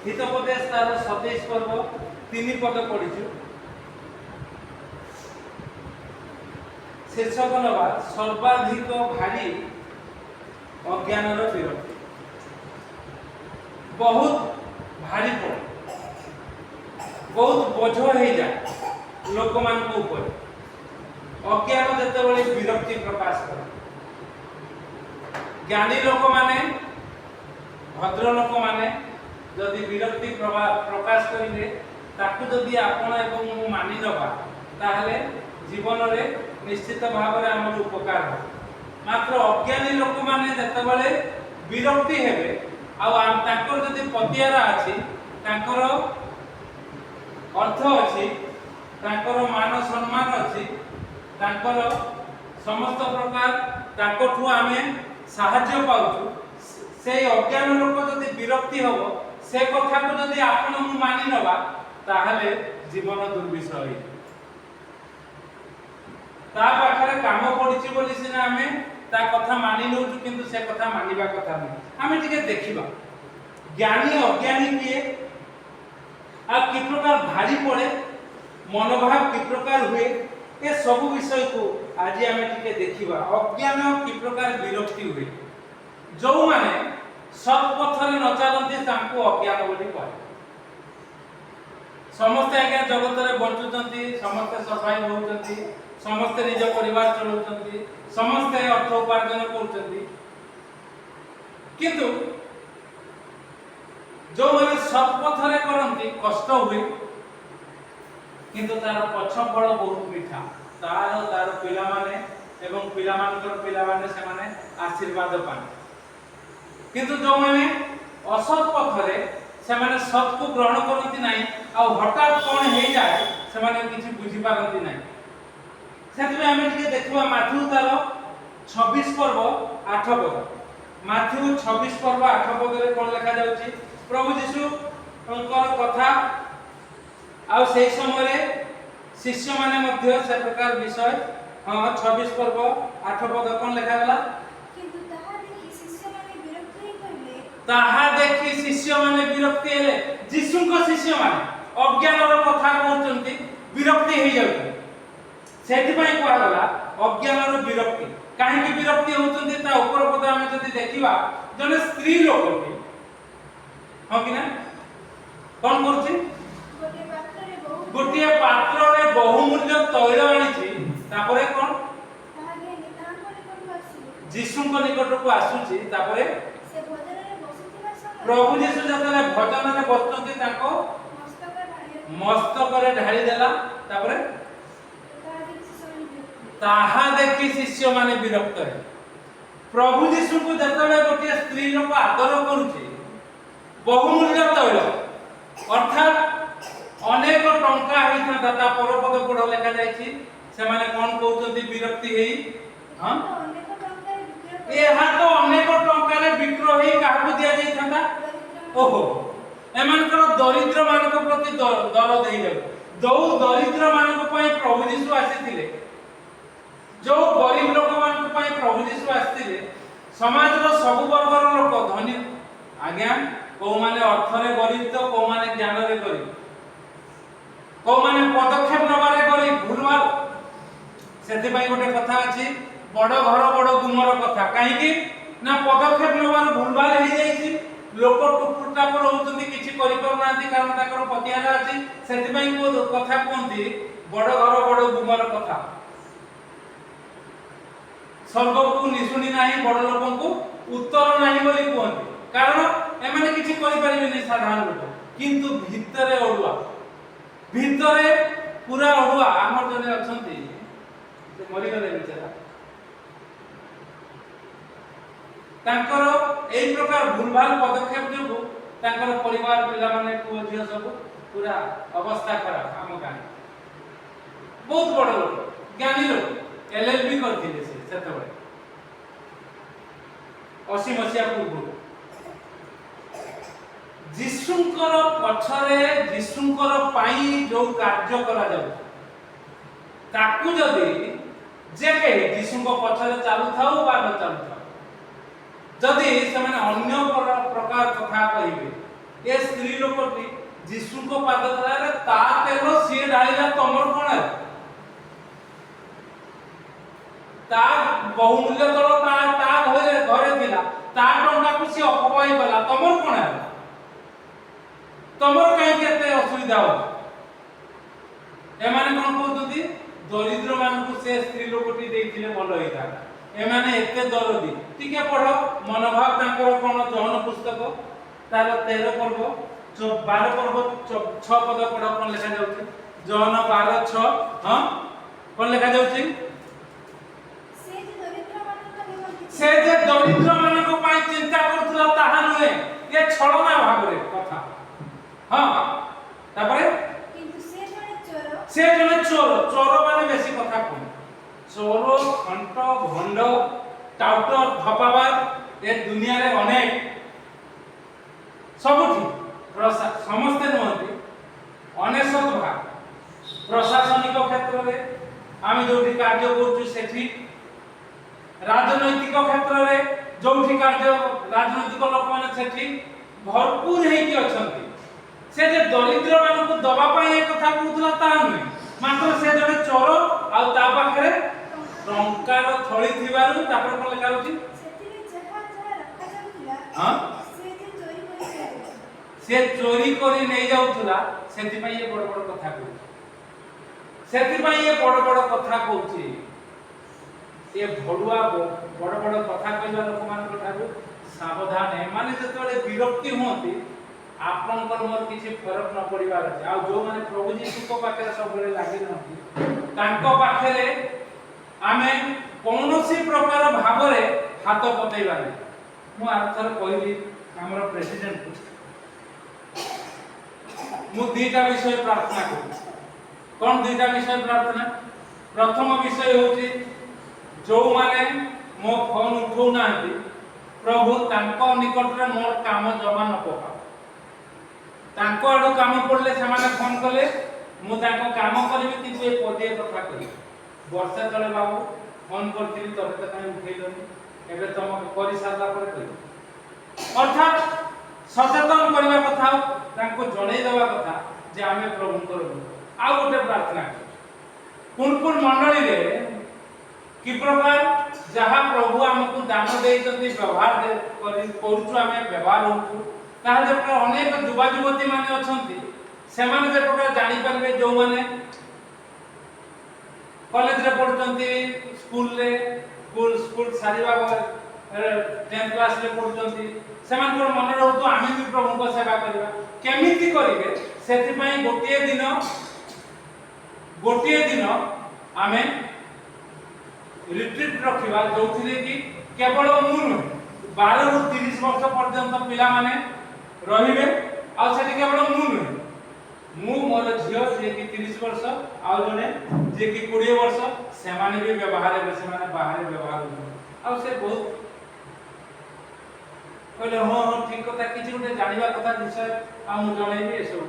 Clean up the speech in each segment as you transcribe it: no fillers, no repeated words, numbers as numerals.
हितोपदेश तार 27 पर्व 3 पद पढ़ी शीर्षक नवा सर्वाधिक भारी अज्ञानर विरक्ति। बहुत भारी पड़े, बहुत बोझ हो जाए लोक मान ऊपर अज्ञान जिते विरक्ति प्रकाश कर। ज्ञानी लोक माने भद्र लोक माने जदि विरक्ति प्रकाश करेंगे ताकू जदि आपण एवं मानि नबा ताहले जीवन रे निश्चित भाव में आम उपकार हो। मात्र अज्ञानी लोक माने जते विरक्ति हेबे आकर जदि पतियारा अच्छी ताकर अर्थ अच्छी ताकर मान सम्मान अच्छी ताकर समस्त प्रकार ताकठू आमे साहाय्य पाउछु। से अज्ञान लोक जदि विरक्ति हबो से कथा को जदि आपण मु मानि नबा ताहले जीवन दुर्विषय होई। ता पाखरे काम पड़िछि बोली सिना आमे ता कथा मानि नउछु किंतु से कथा मानिबा कथा नै। आमे टिके देखिबा ज्ञानी अज्ञानी किए आ कि प्रकार भारी पड़े मनोभाव कि प्रकार हुए ए सब विषय को आज आमे टिके देखिबा। अज्ञान कि प्रकार विरक्ति हुए जो माने सत पथरे न चलती तांको अज्ञान बोली कहे। समस्त आज्ञा जगत रे बंचुचंती समस्त सफाई होउचंती समस्त निज परिवार चलाउचंती समस्त अर्थ उपार्जन करूचंती किंतु जो माने सत पथरे करंती कष्ट हुए किंतु तार पछफल बहुत मीठा। तार पिला माने एवं पिला मानकर पिला माने से माने आशीर्वाद पाने किंतु जो माने असत पथरे से माने सत को ग्रहण करती नहीं आ हठात कोन हे जाए से माने किछि बुझी पारंती नहीं। सेतबे हमें टिके देखबा माथ्यू तार 26 पर्व 8 पद। माथ्यू 26 पर्व 8 पद रे कोन लिखा जाउची प्रभु यीशु उनकर कथा आ से समय रे शिष्य माने मध्य से प्रकार विषय 26 पर्व 8 पद कोन लिखा गला ताहा देखि शिष्य माने विरक्ति हेले। यीशु को शिष्य माने अज्ञानर कथा कहउचंती विरक्ति हे जाउती सेति पई कोआ गला अज्ञानर विरक्ति काहे कि विरक्ति होउचंती ता ऊपर पद हम जदी देखिबा जने स्त्री लोक के हो कि ना कोन करछि गोटिए पात्र रे बहुमूल्य तैल आनिछि तापरे कोन यीशु को निकट को आसुछि तापरे प्रभु यीशु जतले भजन रे बसचंती ताको मस्तक रे ढाली देला तापरे ताहा देखि शिष्य माने विरक्त है। प्रभु यीशु को जतले गोटे स्त्री लोक आदर करूछि बहुमूल्य तैल अर्थात अनेक टंका हेता दाता परपद पढ़ लेखा जायछि से माने कोन कहउचंती विरक्ति हेई हां एहा तो अनेक टंका रे विक्रय हेई काहू दिया जाई थांता। ओहो एमानकर दरिद्र मानक प्रति दर देई जाउ जो दरिद्र मानक पई प्रभु यीशु आसीथिले जो गरीब लोक मानक पई प्रभु यीशु आसीथिले समाज रो सब वर्गर लोक धनी आज्ञा को माने अर्थ रे गरीब तो को माने ज्ञान रे गरीब को माने पदक्षेप नबारे गरीब भूलवाल सेति पई गोटे कथा अछि बड़ घर बड़ गुमर कथा काहे कि ना पदक्षेप नबार भूलवाल हे जाईछि लोक टुकुटा पर होउतंती किछि करि परनांती कारण ताकर पतियारा अछि सेति पई को कथा कोंती बड़ घर बड़ गुमर कथा स्वर्ग को निसुनी नाही बड़ लोकन को उत्तर नाही बोली कोंती कारण एमाने किछि करि परिबेनी साधारण लोक किंतु भितरे ओडुआ भितरे पूरा ओडुआ हमर जने अछंती से मरि गले बेचारा तांकर एई प्रकार भूलभाल पदक्षेप जो तांकर परिवार पिला माने को झियो सब पूरा अवस्था खराब हम गां बहुत बड़ लोक ज्ञानी लोक एलएलबी करथिले से सेतबे 80 मसिया पूर्व जिसुंकर पछरे जिसुंकर पाई जो कार्य करा जाउ ताकू जदी जे के जिसुंक पछरे चालू थाउ बा न चालू थाउ जदि से माने अन्य प्रकार कथा कहिबे ए स्त्री लोकटी जीशु को पाद तले ता तेल सी ढाईला तमर कोन है ता बहुमूल्य तल ता ता घरे घरे थिला ता टंका को सी अपवाई गला तमर कोन है तमर कहीं केते असुविधा हो एमाने कोन कहउतुदी दरिद्र मान को से स्त्री लोकटी देथिले भलो होइता एमाने एते दरदी टिके पढो मनोभाव तांकर कोन जहन पुस्तक तार 13 पर्व 12 पर्व 6 पद पढो कोन लिखा जाउछि जहन 12 6 हां कोन लिखा जाउछि से जे दरिद्र मान को पाई चिंता करथुला ताहा नहे ये छलना भागरे कथा हां तापरे से जने चोर चोर माने बेसी कथा कोन चोर खंट भंड टाउटर धपाबार ए दुनिया रे अनेक सबुठी समस्त नहति अनेशत भाग प्रशासनिक क्षेत्र रे आमे जोठी कार्य करछु सेठी राजनैतिक क्षेत्र रे जोठी कार्य राजनैतिक लोक माने सेठी भरपूर हेकी अछंती से जे दरिद्र मान को दबा पाई एक कथा कहउतला ता नै मात्र से जने चोर आ ता पाखरे टंकार थळी थिबारु तापर कोन लेखा होची सेतिरे जहा जहा रखा जाउतिला हां से चोरी करी नै जाउतला सेति पई ये बड़ बड़ कथा कहउची सेति पई ये बड़ बड़ कथा कहउची ये भडुआ बड़ बड़ कथा कहला लोक मान ठारू सावधान है माने जतले विरक्ति होती आपन पर मोर किछि फरक न पड़िबार अछि आ जो माने प्रभु जीसु को पाखे सब बेले लागि रहती तांको पाखरे आमे कोनोसी प्रकार भाबरे हाथ पतेइबा नै मु आथर कहली हमर प्रेसिडेंट मु दीटा विषय प्रार्थना करू कोन दीटा विषय प्रार्थना प्रथम विषय होची जो माने मो फोन उठौ नांती प्रभु तांको निकट रे मोर काम जमा न पका तांको आडो काम पड़ले से माने फोन कले मु तांको काम करबी कि तू ए पदे कथा करी वर्षा तले बाबू फोन करथिली तबे त काई उठेलनी एबे तम करि सारला पर कहि अर्थात सचेतन करबा कथा तांको जणै देबा कथा जे आमे प्रभु करबो आ गोटे प्रार्थना कुन मंडली रे कि प्रकार जहा प्रभु हमकु दान देइछथि व्यवहार दे करि करूछु आमे व्यवहार होछु ताहा जे प्रकार अनेक युवा युवती माने अछंती से माने जे प्रकार जानि परबे जो माने कॉलेज रे पढुचंती स्कूल सारीबा 10th क्लास रे पढुचंती से मान को मन रहतो आमे भी प्रभु को सेवा करबा केमिति करिवे सेति पई गोटिए दिन आमे रिट्रीट रखिबा जोथिले कि केवल मु 12 रु 30 वर्ष पर्यंत पिला माने रहिबे आ सेठी केवल मु मोर झियो जे कि 30 वर्ष आ जने जे कि 20 वर्ष से माने भी व्यवहार है से माने बाहर व्यवहार आ से बहुत कहले हो ठीक कथा किछि उठे जानिबा कथा विषय आ मु जणैबे ए सब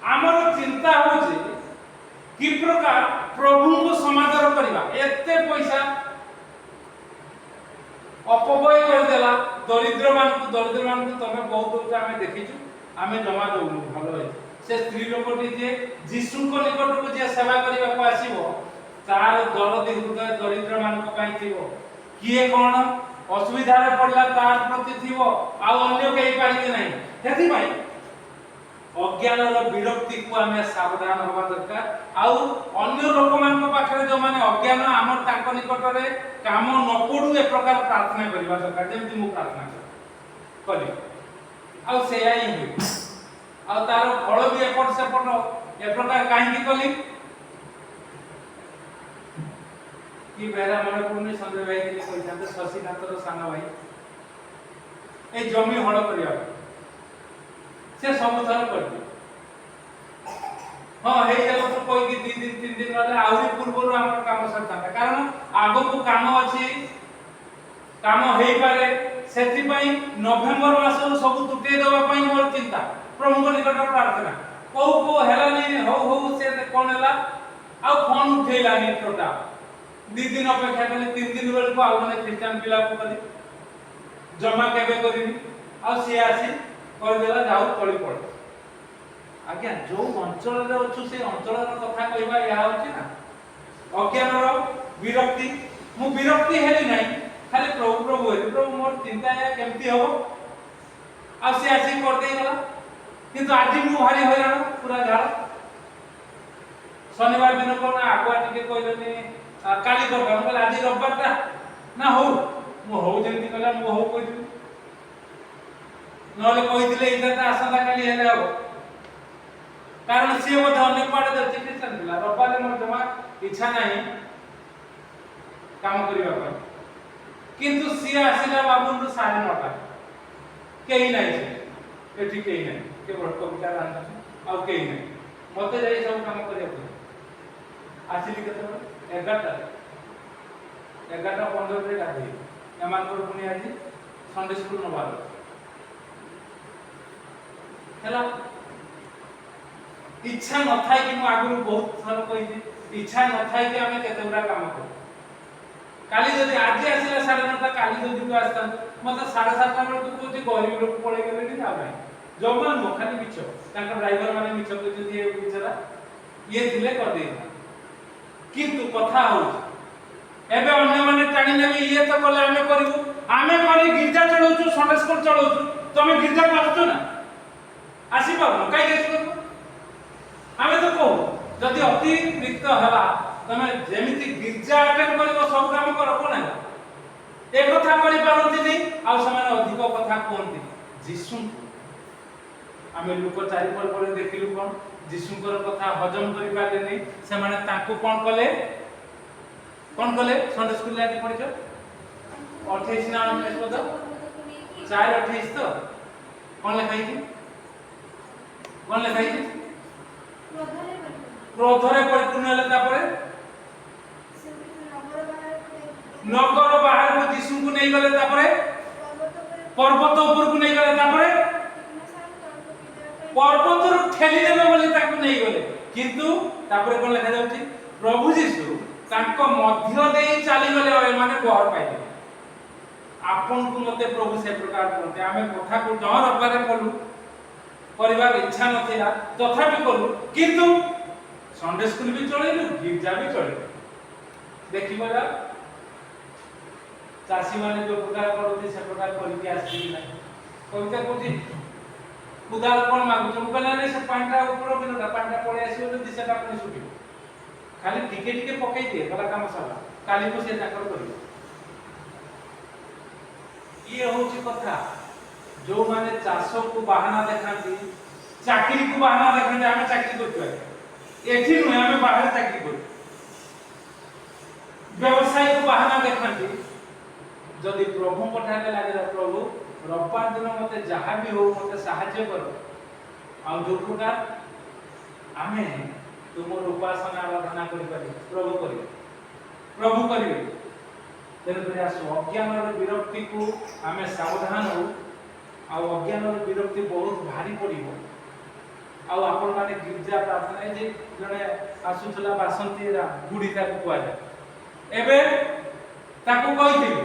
हमर चिंता हो जे कि प्रकार प्रभु को समादर करबा एते पैसा अपव्यय कर देला दरिद्र मान को तमे बहुत आमे देखिछु आमे जमा दउनु भलो है से स्त्री लोकटी जे जीसु को निकट को जे सेवा करबा को आसीबो तार दरदी हृदय दरिद्र मान को पाई थिबो किए कोन असुविधा रे पड़ला तार प्रति थिबो आ अन्य केई पाइबे नै हेति भाई अज्ञान रो विरक्ति को हमें सावधान होबा दरकार आ अन्य लोक मान को पाखरे जो माने अज्ञान हमर तांको निकट रे काम न पडू ए प्रकार प्रार्थना करबा दरकार जेमति मु प्रार्थना करी आ सेया ही होई आ तार फल भी एपट सेपट ए प्रकार काहे की कली कि बेरा मन पुनी संजय भाई के कहिथाते शशिकांत रो साना भाई ए जमी हळ करिया से समुदाय कर हां हे जलो तो कोई की 2 दिन 3 दिन वाले आउरी पूर्वरु हमर काम सरता कारण आगो को काम अछि काम हेई पारे सेति पई नवंबर मास सब टुटे देबा पई मोर चिंता प्रभु को निकट प्रार्थना को हेलानी हो से कोन हला आ फोन उठेलानी टोटा 2 दिन अपेक्षा कले 3 दिन बेल को आउने क्रिश्चियन पिला को कली जमा केबे करिनी आ से आसी କରିଦେଲା ଯାଉ ତଳି ପଡେ। ଆଜ୍ଞା ଯୋଉ ଅଞ୍ଚଳରେ ଅଛୁ ସେ ଅଞ୍ଚଳର କଥା କହିବା ଏହା ହଉଛି ନା ଅଜ୍ଞାନର ବିରକ୍ତି। ମୁଁ ବିରକ୍ତି ହେଲି ନାହିଁ, ଖାଲି ପ୍ରଭୁ ପ୍ରଭୁ ହେଲି। ପ୍ରଭୁ ମୋର ଚିନ୍ତା ଏହା କେମିତି ହବ, ଆଉ ସେ ଆସିକି କରିଦେଇ ଗଲା। କିନ୍ତୁ ଆଜି ମୁଁ ଭାରି ହଇରାଣ, ପୁରା ଝାଳ। ଶନିବାର ଦିନ କଣ ଆଗୁଆ ଟିକେ କହିଲେନି କାଲି କରିବା, ମୁଁ କହିଲି ଆଜି ରବିବାରଟା ନା ହଉ, ମୁଁ ହଉ ଯେମିତି କହିଲା ମୁଁ ହଉ କହିଥିଲି। ନହେଲେ କହିଥିଲେ ଏଇଟା ତ ଆସନ୍ତା କାଲି ହେଲେ ହବ, କାରଣ ସିଏ ମଧ୍ୟ ଅନ୍ୟ କୁଆଡେ ଚିକିତ୍ସା ଥିଲା। ରବିବାରରେ ମୋର ଜମା ଇଚ୍ଛା ନାହିଁ କାମ କରିବା ପାଇଁ, କିନ୍ତୁ ସିଏ ଆସିଲା ବାବୁଙ୍କୁ 9:30। କେହି ନାହିଁ, ଏଠି କେହି ନାହିଁ, କେବଳ କବିତା ରାନ୍ଧନ୍ତି ଆଉ କେହି ନାହିଁ। ମତେ ଯାଇ ସବୁ କାମ କରିବାକୁ ଆସିଲି କେତେବେଳେ 11:15 ଗାଧେଇ। ଏମାନଙ୍କର ପୁଣି ଆଜି ସଣ୍ଡେ ସ୍କୁଲ ନବାର ହେଲା। ଇଚ୍ଛା ନଥାଏ କି, ମୁଁ ଆଗରୁ ବହୁତ ଥର କହିଛି, ଇଚ୍ଛା ନଥାଏ କି ଆମେ କେତେ ଗୁଡା କାମ କରୁ। କାଲି ଯଦି ଆଜି ଆସିଲା 9:30, କାଲି ଯଦି ତୁ ଆସିଥାନ୍ତୁ ମତେ 7:30 ବେଳକୁ କହୁଛି ଗରିବ ଲୋକ ପଳେଇ ଗଲେଣି ଆଉ ନାହିଁ। ଜମା ନୁହଁ, ଖାଲି ମିଛ। ତାଙ୍କ ଡ୍ରାଇଭର ମାନେ ମିଛ କହିଛନ୍ତି, ଏ ବିଚରା ଇଏ ଥିଲେ କରିଦେଇଥିଲା। କିନ୍ତୁ କଥା ହଉଛି ଏବେ ଅନ୍ୟମାନେ ଟାଣି ନେବେ, ଇଏ ତ କଲେ ଆମେ କରିବୁ। ଆମେ କରି ଗିର୍ଜା ଚଳଉଛୁ, ସଣ୍ଡେ ସ୍କୁଲ ଚଳଉଛୁ, ତମେ ଗିର୍ଜାକୁ ଆସୁଛ ନା? ଆସିପାରୁନ କାହିଁକି ଆସିପାରୁନ? ଆମେ ତ କହୁ ଯଦି ଅତିରିକ୍ତ ହେଲା ତମେ ଯେମିତି ଗିର୍ଜା ଆଟେଣ୍ଡ କରିବ ସବୁ କାମ କର, କଣ ହେଲା? ଏ କଥା କରିପାରନ୍ତିନି, ଆଉ ସେମାନେ ଅଧିକ କଥା କୁହନ୍ତି। ଯୀଶୁଙ୍କୁ ଆମେ ଲୋକ ଚାରି ପର୍ବରେ ଦେଖିଲୁ କଣ, ଯୀଶୁଙ୍କର କଥା ହଜମ କରିପାରିଲେନି। ସେମାନେ ତାଙ୍କୁ କଣ କଲେ? ସଣ୍ଡେ ସ୍କୁଲରେ ଆଜି ପଢିଛ 28 ନା 29 ପଦ 4:28 ତ କଣ ଲେଖା ହେଇଛି? କଣ ଲେଖା ହେଇଛି? କ୍ରୋଧରେ ପରିପୂର୍ଣ୍ଣ ହେଲେ, ତାପରେ ନଗର ବାହାରକୁ ଯୀଶୁଙ୍କୁ ନେଇଗଲେ, ତାପରେ ପର୍ବତ ଉପରକୁ ନେଇଗଲେ, ତାପରେ ପର୍ବତରୁ ଠେଲି ଦେବେ ବୋଲି ତାକୁ ନେଇଗଲେ। କିନ୍ତୁ ତାପରେ କଣ ଲେଖା ଯାଉଛି? ପ୍ରଭୁ ଯୀଶୁ ତାଙ୍କ ମଧ୍ୟ ଦେଇ ଚାଲିଗଲେ, ଏମାନେ ଗହର ପାଇଲେ। ଆପଣଙ୍କୁ ମତେ ପ୍ରଭୁ ସେ ପ୍ରକାର କରନ୍ତି। ଆମେ କଥାକୁ ରବିବାରେ କଲୁ, କରିବାର ଇଚ୍ଛା ନଥିଲା ତଥାପି କଲୁ, କିନ୍ତୁ ସଣ୍ଡେ ସ୍କୁଲ ବି ଚଳେଇଲୁ, ଗିର୍ଜା ବି ଚଳେଇଲୁ। ଦେଖିବ ଯା ଚାଷୀ ମାନେ ଯୋଉ ପ୍ରକାର କରନ୍ତି ସେ ପ୍ରକାର କରିକି ଆସିବି ନାହିଁ। କବିତା କହୁଛି ଉଦାର କଣ ମାଗୁଛ? ମୁଁ କହିଲା ନାହିଁ, ସେ ପାଣିଟା ଉପର ବିଲଟା ପାଣିଟା ପଳେଇ ଆସିବ ଯଦି ସେଟା ପୁଣି ଶୁଖିବ। ଖାଲି ଟିକେ ଟିକେ ପକେଇ ଦିଏ, ଗଲା କାମ ସାରା। କାଲିକୁ ସେ ତାଙ୍କର କରିବ। ଇଏ ହଉଛି କଥା। ଯୋଉମାନେ ଚାଷକୁ ବାହାନା ଦେଖାନ୍ତି, ଚାକିରିକୁ ବାହାନା ଦେଖାନ୍ତି, ଆମେ ଚାକିରି କରୁଛୁ, ଏଠି ନୁହେଁ ଆମେ ବାହାରେ ଚାକିରି କରୁଛୁ। ବ୍ୟବସାୟକୁ ବାହାନା ଦେଖାନ୍ତି, ଯଦି ପ୍ରଭୁଙ୍କ ଠାରେ ଲାଗିଲା, ପ୍ରଭୁ ରବିବାର ଦିନ ମତେ ଯାହା ବି ହଉ ମତେ ସାହାଯ୍ୟ କର। ଆଉ ଯୋଉ ପ୍ରକାର ଆମେ ତୁମର ଉପାସନା ଆରାଧନା କରିପାରିବୁ, ପ୍ରଭୁ କରିବେ, ପ୍ରଭୁ କରିବେ। ତେଣୁକରି ଆସୁ ଅଜ୍ଞାନର ବିରକ୍ତିକୁ ଆମେ ସାବଧାନ ହଉ। ଆଉ ଅଜ୍ଞାନର ବିରକ୍ତି ବହୁତ ଭାରି ପଡ଼ିବ। ଆଉ ଆପଣ ମାନେ ଗିର୍ଜା ପ୍ରାର୍ଥନା, ଯେ ଜଣେ ଆସୁଥିଲା ବାସନ୍ତୀ ବୁଢ଼ୀ ତାକୁ କୁହାଯାଏ, ଏବେ ତାକୁ କହିଥିଲି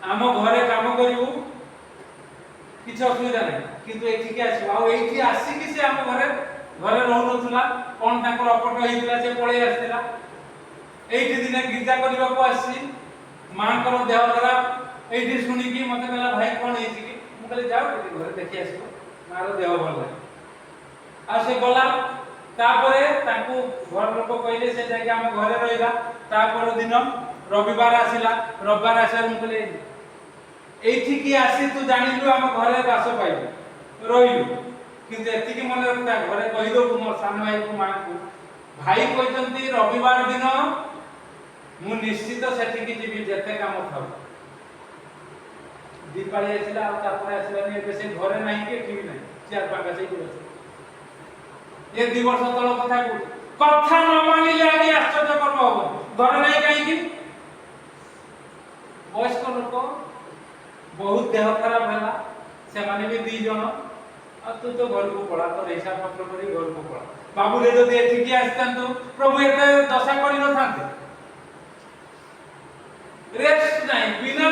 ଆମ ଘରେ କାମ କରିବୁ, କିଛି ଅସୁବିଧା ନାହିଁ, କିନ୍ତୁ ଏଠିକି ଆସିବ। ଆଉ ଏଇଠି ଆସିକି ସେ ଆମ ଘରେ ରହୁନଥିଲା। କଣ ତାଙ୍କର ଅପଟ ହେଇଥିଲା, ସେ ପଳେଇ ଆସିଥିଲା। ଏଇଠି ଦିନେ ଗିର୍ଜା କରିବାକୁ ଆସିଛି, ମାଙ୍କର ଦେହ ଖରାପ। ଏଇଠି ଶୁଣିକି ମତେ କହିଲା, ଭାଇ କଣ ହେଇଛି କି? ମୁଁ କହିଲି ଯାଉ ଟିକେ ଘରେ ଦେଖି ଆସିବ, ମାର ଦେହ ଭଲ ନାହିଁ। ଆଉ ସେ ଗଲା। ତାପରେ ତାଙ୍କୁ ଘର ଲୋକ କହିଲେ, ସେ ଯାଇକି ଆମ ଘରେ ରହିଲା। ତାପର ଦିନ ରବିବାର ଆସିଲା। ରବିବାର ଆସିଲା, ମୁଁ କହିଲି ଏଇଠିକି ଆସି ତୁ ଜାଣିଲୁ ଆମ ଘରେ ବାସ ପାଇଲୁ, ରହିଲୁ। କିନ୍ତୁ ଏତିକି ମନେ ରଖିଥା, ଘରେ କହିଦବୁ ମୋ ସାନ ଭାଇକୁ, ମାଙ୍କୁ, ଭାଇ କହିଛନ୍ତି ରବିବାର ଦିନ ମୁଁ ନିଶ୍ଚିତ ସେଠିକି ଯିବି, ଯେତେ କାମ ଥାଉ। ଦୀପାଳି ଆସିଲା, ଆଉ ତାପରେ ଆସିଲାନି। ଏବେ ସେ ଘରେ ନାହିଁ କି ଏଠି ବି ନାହିଁ, ଚାର ପାଙ୍କା ସେଇଠି ଅଛି। ଏ 2 ବର୍ଷ ତଳ କଥା କହୁଛି। କଥା ନ ମାନିଲେ ଆଜି ଆଶ୍ଚର୍ଯ୍ୟ କର୍ମ ହବ। ଘରେ ନାହିଁ କାହିଁକି? ବୟସ୍କ ଲୋକ, ବହୁତ ଦେହ ଖରାପ ହେଲା, ସେମାନେ ବି 2 ଜଣ। ଆଉ ତୁ ତ ଘରକୁ ପଳା, ତୋର ହିସାବ ପତ୍ର କରି ଘରକୁ ପଳା। ବାବୁରେ ଯଦି ଏଠିକି ଆସିଥାନ୍ତୁ, ପ୍ରଭୁ ଏତେ ଦଶା କରିନଥାନ୍ତେ। ରେଷ୍ଟ ନାହିଁ, ବିନା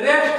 ରେଷ୍ଟ